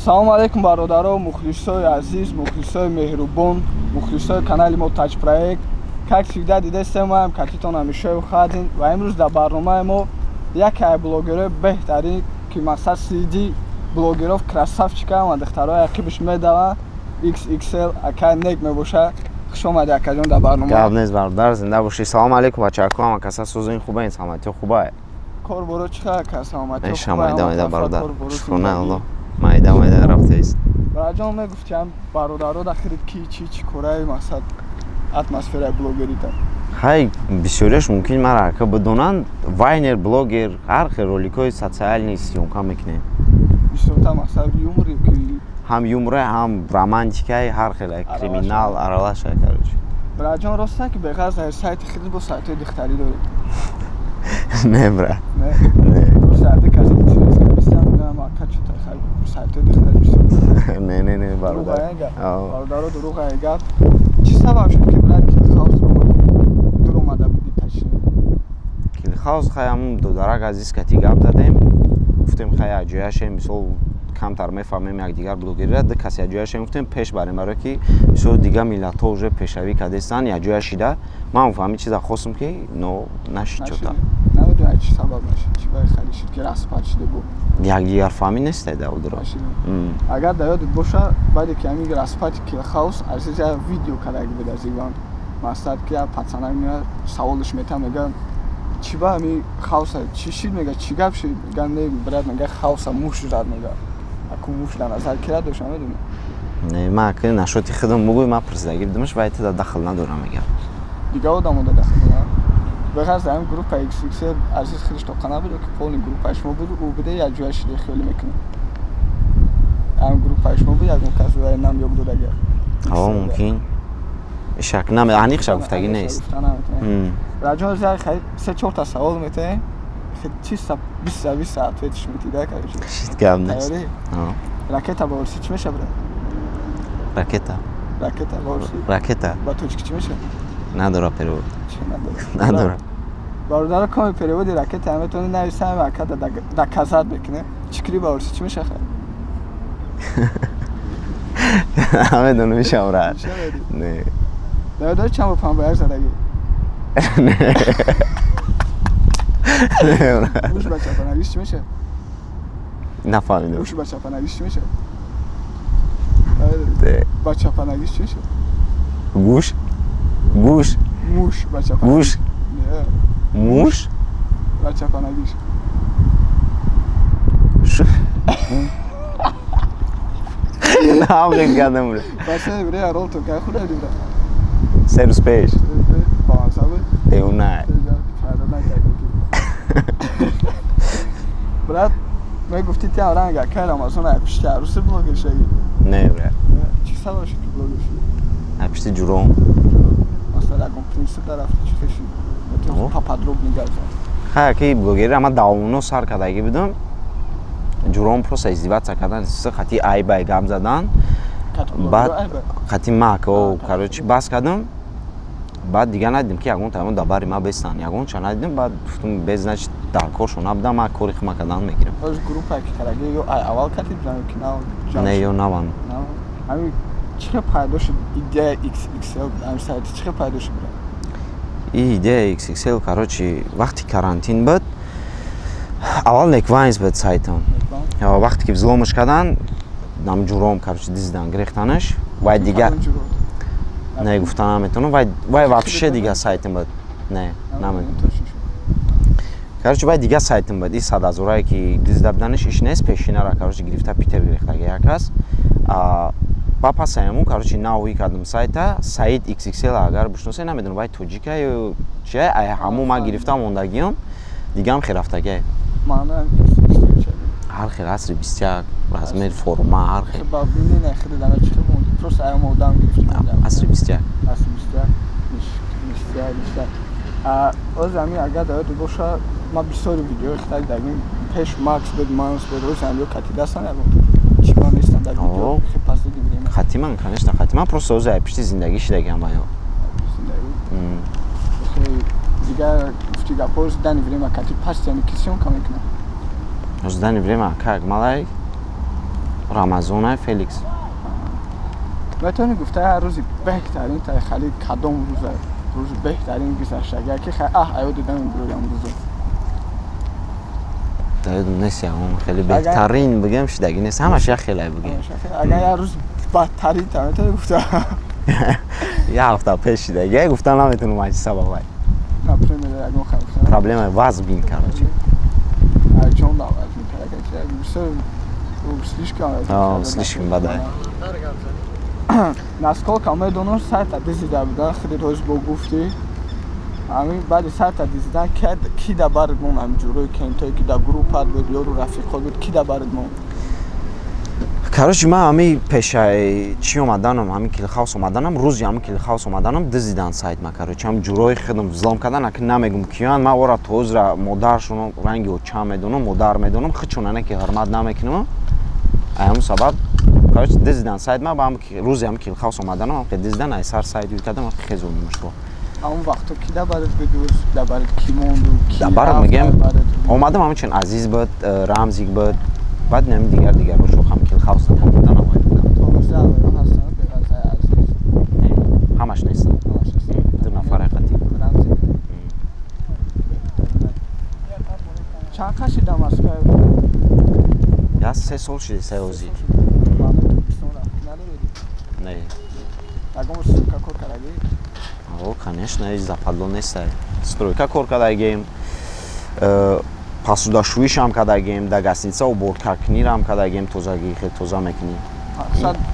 Салом алейкум бародаро, мухлисои азиз, мухлисои меҳрубон, мухлисои канали Мо проект. Как всегда дидестем, катитон ҳамешаи хадин ва имрӯз дар барномаи мо яке аз блогерои беҳтарин ки мақсад сиди блогеров красавчика ва духтарои ақибаш медаванд XXL ака нек мебоша. Хуш омадӣ акаҷон дар барнома. гап нест бародар, зинда бошӣ. Салом алейкум бачаҳако, ҳама каса сӯзин хубаин, саломатиё хубае? Кор боро чӣ хабар ка саломатиё эша майда бародар. Шукрона Аллоҳ. Майда рафтаист. Бараҷон мегуфтиам бародаро дахирид ки чӣ кораи мақсад атмосфераи блогерита. Ҳай, бисёрияш мумкин мара ака бидонанд, вайнер, блогер, ҳар хел роликҳои социални сиёмка мекунем. Бисёрта мақсад юмори ки ҳам юмре, ҳам романтикаи ҳар хел криминал аралаша карочи. Браҷон роста ки беғарз дар сайти худд бо сайтҳои духтарӣ доред? Не бра. Не. Сайти каси бисёр мегӯям ака чута сайтҳои духтарӣ бисёр. Не бародар. Бародаро дурӯғ гап. Чӣ сабаб шуд ки брат Килхаусро дур омада будӣ ташриф? Килхаус хай ҳамун додарак азиз кати гап задем. Гуфтем хай аҷояшем мисол камтар мефаҳмем якдигар блогерира ду каси аҷояшем гуфтем пеш барем барое ки мисол дига миллатҳо уже пешравӣ кардестан аҷоя шида ман фаҳми чиза хостум ки но нашид чота. Намедонам чӣ сабаб нашид, чӣ баъд халӣ шуд ки распад шуда бу. Якдигар фаҳмӣ нестай давдро. Агар дар ёдит боша баъде ки ҳамин распади Килхаус азиз як видео кардаги буд аз иван. Мақсад ки як пацанак меояд саволаш метам мега чӣ ба ҳамин хауса чӣ шид мега чӣ гап шид мега не брат мега хауса муш зад мега. Аку муш дар назар кира доша медонӣ? Не ман ака нашоти худам мугӯй ман пурсидаги будамаш вай теда дахл надорам мега. Дига одамо да дахл надорам. Беғарз дар ҳамин группа XXL азиз худаш тоқа набуд ки полни группаи шумо буд ӯ буда як ҷоя шида хиёлӣ мекунем. Ҳамин группаи шумо буд як муказ ва нам ёб додагар. Ҳаво мумкин. Шак наме аниқша гуфтагӣ нест. Раҷон зай хай 3-4 та савол метаем. Чиста 20 ответиш метида карочи. Шит гап нест. Ракета ба орси чӣ меша брат? Ракета ба орси? Ба точки чӣ меша? надора перевод. Надора. Бародаро коми переводи ракета ҳаметони нависам ака да казад мекуне. Чикри ба орси чӣ меша хай? ҳамедон мешам брат. Не. Наведори чанд бор панбаяк задагӣ? Не брат. Гӯш ба чапанагиш чӣ меша? Нафаҳмидам. Гӯш ба чапанагиш чӣ меша? Не. Ба чапанагиш чӣ меша? Гӯш Муш ба чапанагиш. Муш Ба чапанагиш. навғин кардам бра. Пасе бре рол то кай худа дибра. Сервис пеш. Балансабы. Деунай. Брат, май гуфти ти авранга кай Рамазон ай пишти аруси блогер шаги. Не бра. Чӣ сабаб шуд ки блогер шуд? Ай пишти ҷуром. Масалан ягон принсип дарафти чӣ хел шуд? Поподробнее гап зад. Хай ки блогерира ман давомно сар кардагӣ будам. ҷуром просто издиватса кардан хати айбай гам задан. Баъд хати мако короче бас кардам. Баъд дига надидим ки ягон таймо дар бари ман бестан. Ягонча надидим баъд гуфтам без значит дар коршон набудам ман кори худам кардан мегирам. Ош группа ки караги ё аввал катид ки на? Не ё наван. Ҳамин чӣ хел пайдо шуд идея XXL ҳамин сайти чӣ хел пайдо шуд брат? Идея XXL короче вақти карантин буд. Аввал неквайнс буд сайтам. Вақте ки взломаш кардан нам ҷуром короче диздан гирехтанаш вай дига не гуфта наметонам вай вообще дига сайтам буд. Не наметонам. Короче вай дига сайтам буд. И 100,000 ки дизда буданаш иш нест пешинара короче гирифта питер гирехтаги як кас. Ба паси ҳамун короче навоӣ кардам сайта сайт XXL агар бишносе намедонам вай тоҷика ё чи ай ҳамун ман гирифтам мондагиам дигам херафтагия. Маънои ҳар хел асри 21 размер форма ҳар хел. Ба бинӣ не хиридан чӣ хел монди? Просто ай модам гирифтем. Асри 21. Асри 21. Оз ҳамин агар дар ёдит боша ман бисёри видеои хитак дагин пеш макс буд манс буд оз ҳамин катидастан ягон чӣ ба нестан дар видео хел пасли дигирем. Хатиман конечно хатиман просто оз ай пишти зиндагӣ шидагиам ба ё. Зиндагӣ. Дига гуфти гапҳо зидани время кати пасти ҳамин ки сёмка мекунам. Ждани время как малай? рамазон феликс метони гуфта я рӯзи беҳтарин та хали кадом рӯзи беҳтарин гузашта агар ки аё дидам бирӯям рӯзо даёдум нест ягон хеле беҳтарин бигем шидаги нест ҳамаш як хеле бигем агар я рӯз бадтарин та метони гуфта я ҳафта пеш шидаги я гуфта наметунам ҳаҷи сабабай например ягон хабуфта проблемаи вазн бин короче чон да вазн короче слишком бадай насколько медонам сайта дизида будан хеле рӯз бо гуфтӣ ҳамин баъди сайта дизидан ки да барид мон ҳаминҷурӯи кентое ки да группат буд ёру рафиқот буд ки да барид мон короче ман ҳами пешаи чӣ омаданам ҳамин клихаус омаданам рӯзи ҳамин клихаус омаданам дизидан сайт ма короче ҳам ҷурӯи худам взлом кардан аки намегум киён ман ора тозра модаршон ранги оча медонам модар медонам хичонане ки ҳурмат намекунам ҳамин сабаб короче дизидан сайт ма рӯзи ҳамин клихаус омаданам ҳам дизидан ай сар сайт ю кардам хезон муштво ҳамон вақто ки да барид бидӯз да барид ки монду да барид мегем омадам ҳамин рамзик буд рамзик буд баъд нами дигар бошо ҳам клихаус омадан омад ҳамаш нестам ду нафар ҳақиқатӣ чанд кашида москва я 3 сол шиди сеозӣ не ягон стройка кор кардаги о конечно западло нестай стройка кор кардагем посудашӯишам кардагем да гостиница уборкаркунирам кардагем тозагӣ хеле тоза мекунем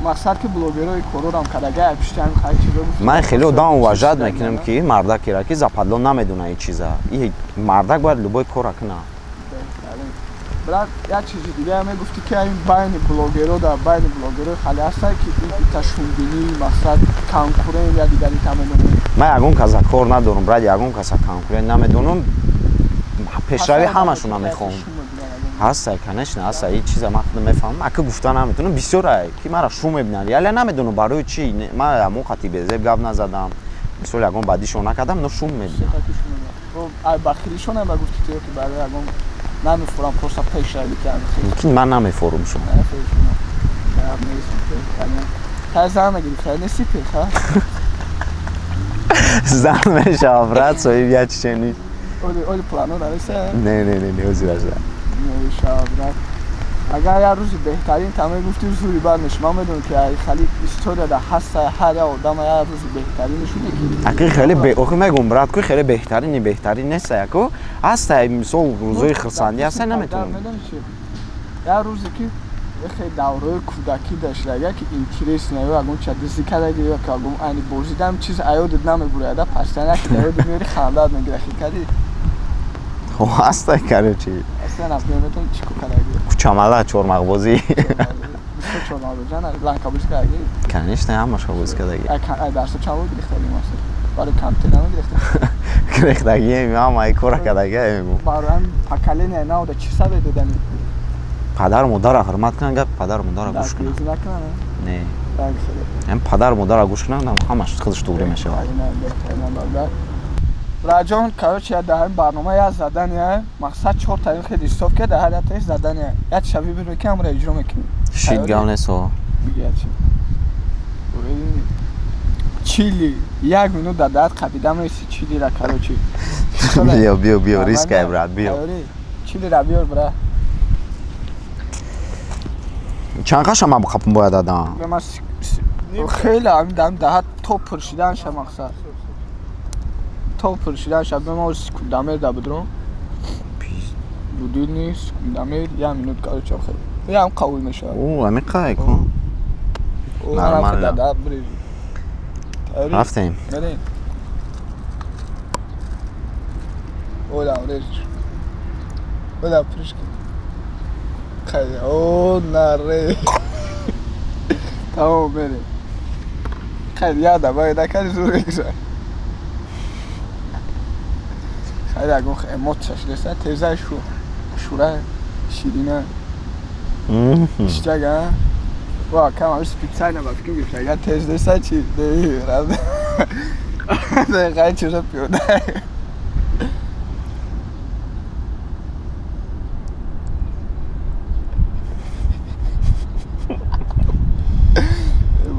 мақсад ки блогерои корорам кардага пишти ҳамин хай чизо ман хеле одам уважат мекунам ки мардакера ки западло намедона ин чиза и мардак бояд любой кора куна брат як чизи дига мегуфти ки ин байни блогеро да байни блогерои хали ҳаста ки иташунбинӣ мақсад конкурент я дигари тамедонем ман ягон каса кор надорам брат ягон каса конкурент намедонам пешравӣ ҳамашона мехоҳам ҳастай конечно ҳастай ин чиза ман худам мефаҳмам ака гуфта наметонам бисёрай ки маро шу мебинанд яля намедонам барои чӣ ман ҳамон хати безеб гап назадам мисол ягон бадишон накардам но шу мебинанд бахилишон ба гуфти ки барои ягон намефурам просто пешравӣ кардам ки ман намефурам шумо та зан мегирифта нести пеха зан мешава брат соҳиб я чичени оли плано дареса не озирашда мешава брат агар я рӯзи беҳтарин та мегуфти зури бар меш ман медонам ки хали история да ҳаста ҳар як одам я рӯзи беҳтаринешо мегирӣ аки хеле охи мегум брат ки хеле беҳтарин неста яко ҳастай мисол рӯзои хирсандӣ ҳастай наметонам я рӯзе ки хеле давраи кӯдакӣ дашта агар ки интерес наё ягон чиз дизӣ кардаги ё ки ягон айни бозидам чиз аёдит намебуряда пастан як аёдит мери хандад мегира хикади хо ҳастай короче астан например чико кардаги кучамала чормағбозӣ чормағбозӣ ланкабозӣ кардаги конечно ҳамаша бозӣ кардаги ай дарсо чанд бор гирифтаги масо барои камтер намегирифта гирифтаги ҳамаи кора кардаги барои поколения науда чӣ сабе додани падару модара ҳурмат кунанд гап падару модара гӯш кунанд не ҳам падару модара гӯш кунанд ҳамаш худаш тугрӣ мешавад раҷон короче дар ҳамин барнома як задания мақсад 4 таин хеле ҳисоб карда ҳар як таиш задания як шаби биро ки ҳамро иҷро мекунем шит гав несо чили 1 минут дар даят қабида меси чилира короче биё рискай брат биё чилира биёр брат чанд қаша ман қапм бояд дадам хеле ҳамин даҳат то пуршиданша мақсад то пуршиданша бема секундамер да будром будильник секундамер 1 минут короче хеле ям қавул мешавад ҳамин қай кун нормально рафтем олам реш олам пришки خیلی نره تمام بره خیلی یادم باید نکنی زور بگذار خیلی اگه اموت شده تیزه شوره شیرینه اشتگه وا کم همیش پیتسای نبا فکر گفت اگر تیز دسته چی خیلی چیزا پیوده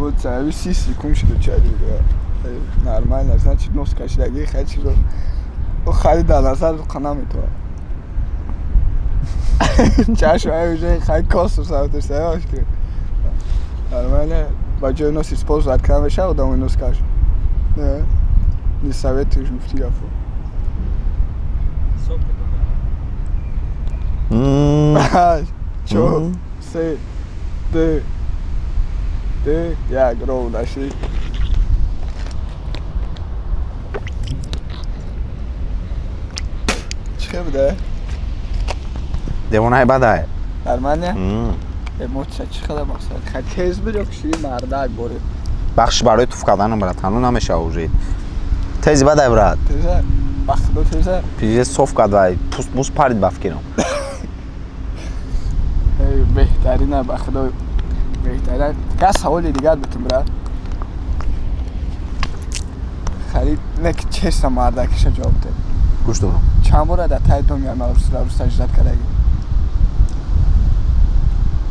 Вот, а 6 секунд что чали. Нормально, значит, нос кашляги хочу. Халида назар канами то. Чашу уже хай косу сауты саёшки. Нормально. Баджой нос использовать крамеша, да он нос каш. Да. Не советуешь муфти афу. Чё? Се. Д. Я гроу даши. چه بوده؟ دیوانه بده درمانه؟ اموچه چه خدا مقصد خیلی تیز بری کشی مردک بوری بخش برای توف کردن برات هنو نمیشه اوجید تیز بده برات تیزه؟ بخدو تیزه؟ پیجه صوف کرد و پوست موس پرید بفکرم بهترینه بخدو بهترین که سوالی دیگر بتون برات خیلی نک چه مردکش جواب ده گوش دارم چند بار در تای دنیا روز سجدت کردگی؟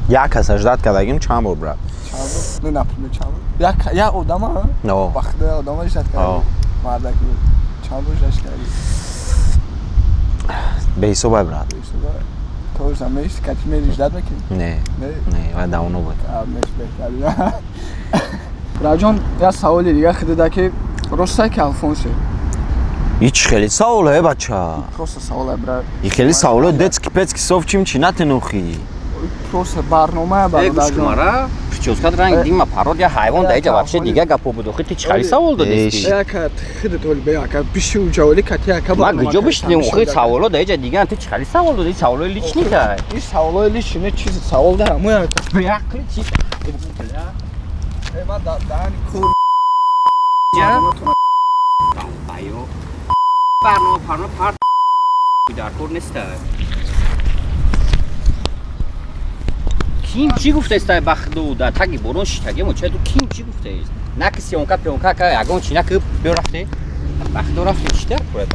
یک سجدت کردگیم چند بار برات چند بار؟ نه نپیمه چند بار؟ یک آدم ها؟ نه وقتی آدم ها سجدت کردگی؟ مردکی بود چند بار سجدت کردگی؟ به حسابه برات به حسابه تو زمیش کتی میری سجدت میکنی؟ نه و داونو بود میش بهترینه راجان یه سوالی دیگه خیلی که راسته که الفونسی هیچ خیلی سواله بچه просто سواله برای این خیلی سواله детский пецкий صوف چیم چی نتنوخی просто барнома گوش کمارا پیچوزکات رنگ دیما پارودیا حیوان دیگه вообще دیگه گپو بود خیلی چی خیلی سوال دادی یک خیلی طول بیا که بیشتر جولی کتی یک ما گوجو بشتیم خیلی سوالا دیگه دیگه تو چی خیلی سوال دادی سوالای لیچ نیست این سوالای لیچ نه چیز سوال ده مو یک عقلی چی ما دانی کور بایو برنامه پارت در کور نیست کیم چی گفته است بخدو در تگی برونش تگی موچه تو کیم چی گفته است نه کسی اونکا پیونکا که اگه اون چی نه که برفته بخدو رفته چی در کوره